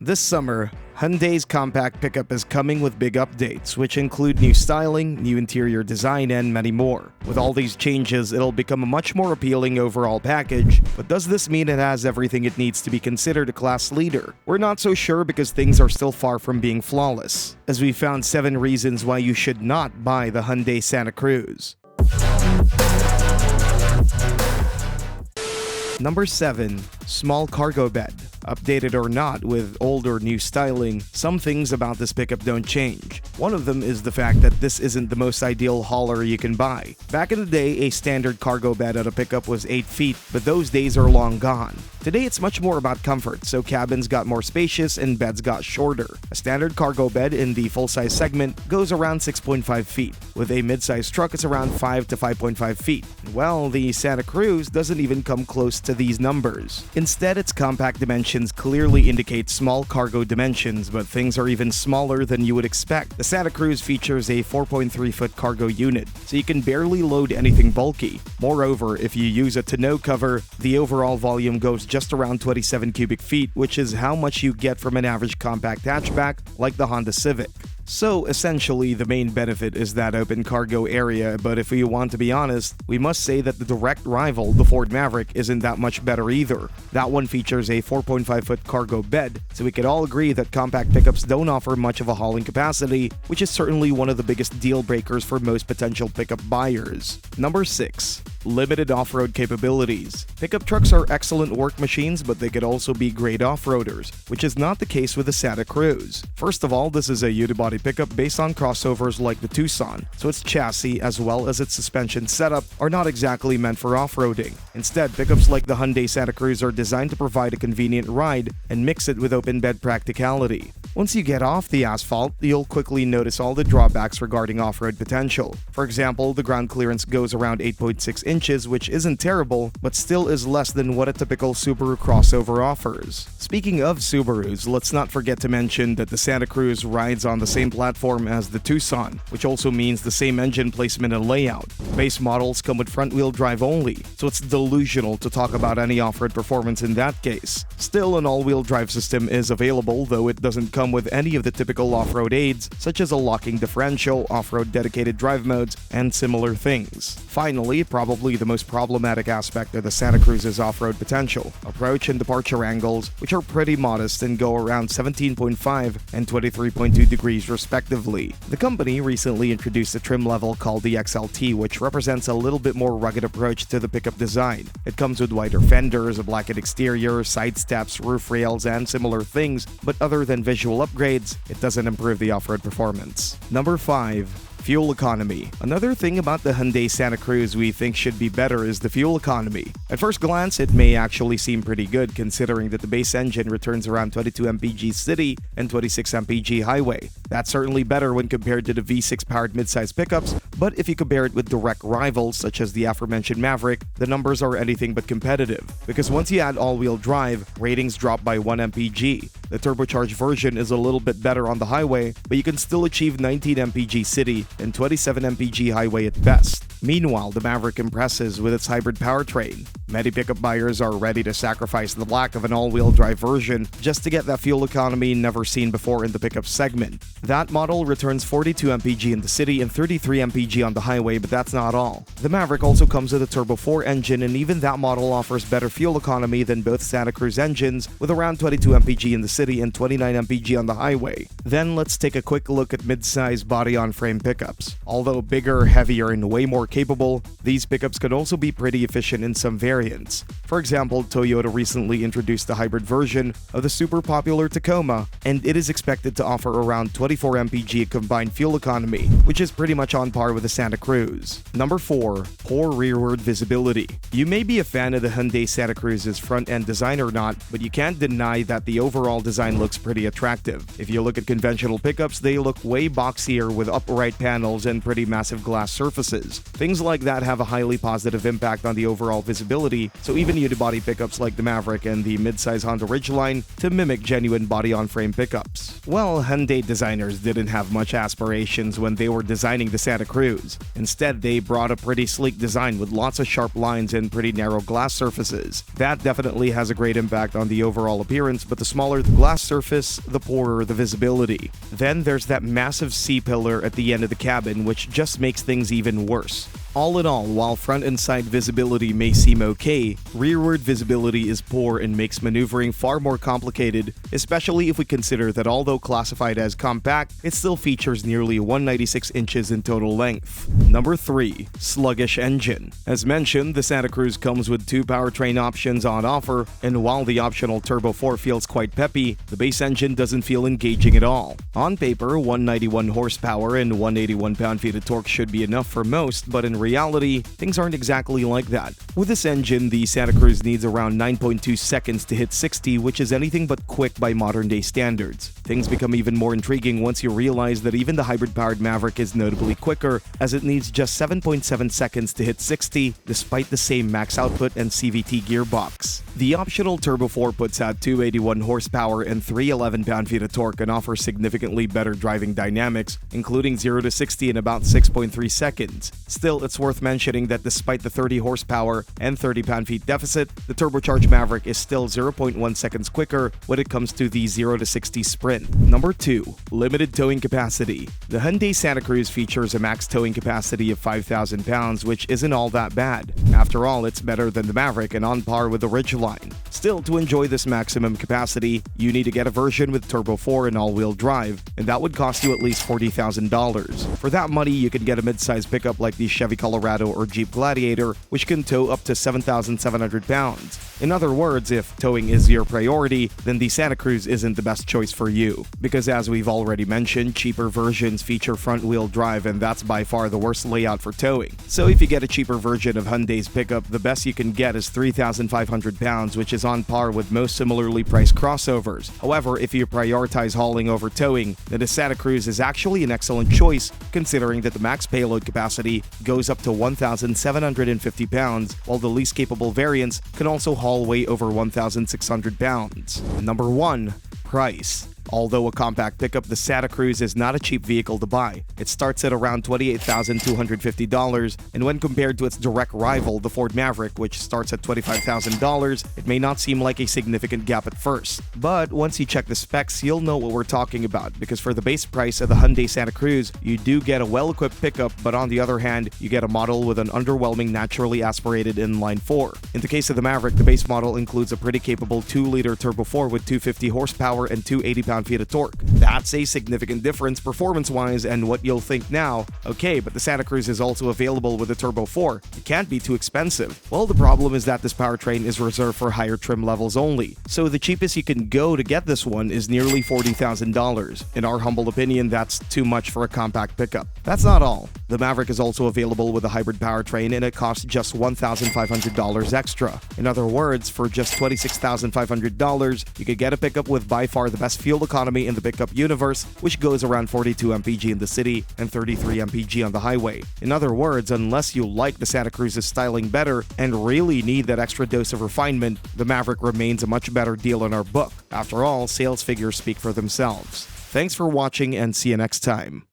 This summer, Hyundai's compact pickup is coming with big updates, which include new styling, new interior design, and many more. With all these changes, it'll become a much more appealing overall package, but does this mean it has everything it needs to be considered a class leader? We're not so sure because things are still far from being flawless, as we found 7 reasons why you should not buy the Hyundai Santa Cruz. Number 7. Small cargo bed. Updated or not, with old or new styling, some things about this pickup don't change. One of them is the fact that this isn't the most ideal hauler you can buy. Back in the day, a standard cargo bed at a pickup was 8 feet, but those days are long gone. Today, it's much more about comfort, so cabins got more spacious and beds got shorter. A standard cargo bed in the full-size segment goes around 6.5 feet. With a mid-size truck, it's around 5 to 5.5 feet. Well, the Santa Cruz doesn't even come close to these numbers. Instead, its compact dimensions clearly indicate small cargo dimensions, but things are even smaller than you would expect. The Santa Cruz features a 4.3-foot cargo unit, so you can barely load anything bulky. Moreover, if you use a tonneau cover, the overall volume goes just around 27 cubic feet, which is how much you get from an average compact hatchback like the Honda Civic. So essentially, the main benefit is that open cargo area, but if we want to be honest, we must say that the direct rival, the Ford Maverick, isn't that much better either. That one features a 4.5-foot cargo bed, so we could all agree that compact pickups don't offer much of a hauling capacity, which is certainly one of the biggest deal breakers for most potential pickup buyers. Number 6. Limited off-road capabilities. Pickup trucks are excellent work machines, but they could also be great off-roaders, which is not the case with the Santa Cruz. First of all, this is a unibody pickup based on crossovers like the Tucson, so its chassis as well as its suspension setup are not exactly meant for off-roading. Instead, pickups like the Hyundai Santa Cruz are designed to provide a convenient ride and mix it with open bed practicality. Once you get off the asphalt, you'll quickly notice all the drawbacks regarding off-road potential. For example, the ground clearance goes around 8.6 inches, which isn't terrible, but still is less than what a typical Subaru crossover offers. Speaking of Subarus, let's not forget to mention that the Santa Cruz rides on the same platform as the Tucson, which also means the same engine placement and layout. Base models come with front-wheel drive only, so it's delusional to talk about any off-road performance in that case. Still, an all-wheel drive system is available, though it doesn't come with any of the typical off-road aids, such as a locking differential, off-road dedicated drive modes, and similar things. Finally, probably the most problematic aspect of the Santa Cruz's off-road potential: approach and departure angles, which are pretty modest and go around 17.5 and 23.2 degrees respectively. The company recently introduced a trim level called the XLT, which represents a little bit more rugged approach to the pickup design. It comes with wider fenders, a blackened exterior, side steps, roof rails, and similar things, but other than visual upgrades, it doesn't improve the off-road performance. Number 5. Fuel economy. Another thing about the Hyundai Santa Cruz we think should be better is the fuel economy. At first glance, it may actually seem pretty good considering that the base engine returns around 22 mpg city and 26 mpg highway. That's certainly better when compared to the V6-powered midsize pickups, but if you compare it with direct rivals such as the aforementioned Maverick, the numbers are anything but competitive. Because once you add all-wheel drive, ratings drop by 1 mpg. The turbocharged version is a little bit better on the highway, but you can still achieve 19 mpg city and 27 mpg highway at best. Meanwhile, the Maverick impresses with its hybrid powertrain. Many pickup buyers are ready to sacrifice the lack of an all-wheel drive version just to get that fuel economy never seen before in the pickup segment. That model returns 42 mpg in the city and 33 mpg on the highway, but that's not all. The Maverick also comes with a Turbo 4 engine, and even that model offers better fuel economy than both Santa Cruz engines, with around 22 mpg in the city and 29 mpg on the highway. Then let's take a quick look at mid-size body-on-frame pickups. Although bigger, heavier, and way more capable, these pickups could also be pretty efficient in some variants. For example, Toyota recently introduced a hybrid version of the super popular Tacoma, and it is expected to offer around 24 mpg combined fuel economy, which is pretty much on par with the Santa Cruz. Number 4. Poor rearward visibility. You may be a fan of the Hyundai Santa Cruz's front-end design or not, but you can't deny that the overall design looks pretty attractive. If you look at conventional pickups, they look way boxier with upright panels and pretty massive glass surfaces. Things like that have a highly positive impact on the overall visibility, so even unibody pickups like the Maverick and the midsize Honda Ridgeline to mimic genuine body-on-frame pickups. Well, Hyundai designers didn't have much aspirations when they were designing the Santa Cruz. Instead, they brought a pretty sleek design with lots of sharp lines and pretty narrow glass surfaces. That definitely has a great impact on the overall appearance, but the smaller the glass surface, the poorer the visibility. Then there's that massive C-pillar at the end of the cabin, which just makes things even worse. All in all, while front and side visibility may seem okay, rearward visibility is poor and makes maneuvering far more complicated, especially if we consider that although classified as compact, it still features nearly 196 inches in total length. Number 3. Sluggish engine. As mentioned, the Santa Cruz comes with 2 powertrain options on offer, and while the optional Turbo 4 feels quite peppy, the base engine doesn't feel engaging at all. On paper, 191 horsepower and 181 pound-feet of torque should be enough for most, but in reality, things aren't exactly like that. With this engine, the Santa Cruz needs around 9.2 seconds to hit 60, which is anything but quick by modern-day standards. Things become even more intriguing once you realize that even the hybrid-powered Maverick is notably quicker, as it needs just 7.7 seconds to hit 60, despite the same max output and CVT gearbox. The optional Turbo 4 puts out 281 horsepower and 311 pound-feet of torque and offers significantly better driving dynamics, including 0 to 60 in about 6.3 seconds. Still, it's worth mentioning that despite the 30 horsepower and 30 pound-feet deficit, the turbocharged Maverick is still 0.1 seconds quicker when it comes to the 0 to 60 sprint. Number 2. Limited towing capacity. The Hyundai Santa Cruz features a max towing capacity of 5,000 pounds, which isn't all that bad. After all, it's better than the Maverick and on par with the Ridgeline. Still, to enjoy this maximum capacity, you need to get a version with Turbo 4 and all-wheel drive, and that would cost you at least $40,000. For that money, you can get a mid-size pickup like the Chevy Colorado or Jeep Gladiator, which can tow up to 7,700 pounds. In other words, if towing is your priority, then the Santa Cruz isn't the best choice for you. Because as we've already mentioned, cheaper versions feature front-wheel drive, and that's by far the worst layout for towing. So if you get a cheaper version of Hyundai's pickup, the best you can get is 3,500 pounds, which is on par with most similarly priced crossovers. However, if you prioritize hauling over towing, then the Santa Cruz is actually an excellent choice, considering that the max payload capacity goes up to 1,750 pounds, while the least capable variants can also haul way over 1,600 pounds. Number 1. Price. Although a compact pickup, the Santa Cruz is not a cheap vehicle to buy. It starts at around $28,250, and when compared to its direct rival, the Ford Maverick, which starts at $25,000, it may not seem like a significant gap at first. But once you check the specs, you'll know what we're talking about, because for the base price of the Hyundai Santa Cruz, you do get a well-equipped pickup, but on the other hand, you get a model with an underwhelming naturally aspirated inline 4. In the case of the Maverick, the base model includes a pretty capable 2-liter Turbo 4 with 250 horsepower and 280 pound-feet of torque. That's a significant difference performance-wise, and what you'll think now, okay, but the Santa Cruz is also available with a Turbo 4. It can't be too expensive. Well, the problem is that this powertrain is reserved for higher trim levels only, so the cheapest you can go to get this one is nearly $40,000. In our humble opinion, that's too much for a compact pickup. That's not all. The Maverick is also available with a hybrid powertrain, and it costs just $1,500 extra. In other words, for just $26,500, you could get a pickup with by far the best fuel economy in the pickup universe, which goes around 42 mpg in the city and 33 mpg on the highway. In other words, unless you like the Santa Cruz's styling better and really need that extra dose of refinement, the Maverick remains a much better deal in our book. After all, sales figures speak for themselves. Thanks for watching, and see you next time.